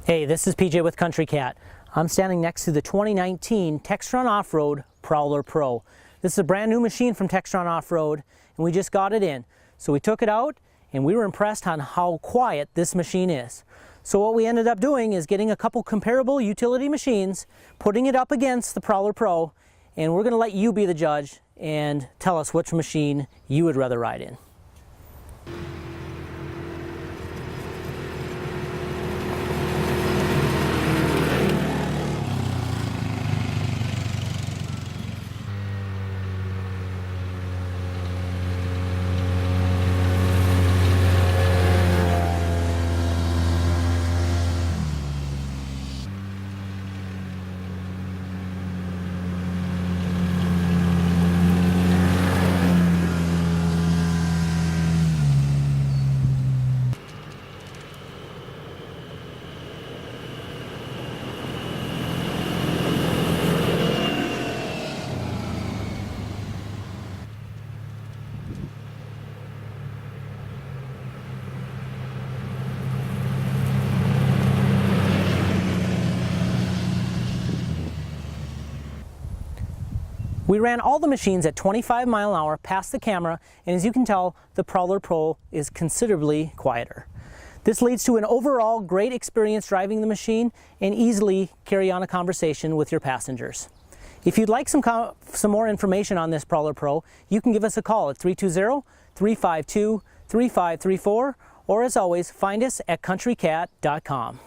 Hey, this is PJ with Country Cat. I'm standing next to the 2019 Textron Off-Road Prowler Pro. This is a brand new machine from Textron Off-Road, and we just got it in. So we took it out, and we were impressed on how quiet this machine is. So what we ended up doing is getting a couple comparable utility machines, putting it up against the Prowler Pro, and we're going to let you be the judge and tell us which machine you would rather ride in. We ran all the machines at 25 miles an hour past the camera, and as you can tell, the Prowler Pro is considerably quieter. This leads to an overall great experience driving the machine and easily carry on a conversation with your passengers. If you'd like some more information on this Prowler Pro, you can give us a call at 320-352-3534, or as always, find us at countrycat.com.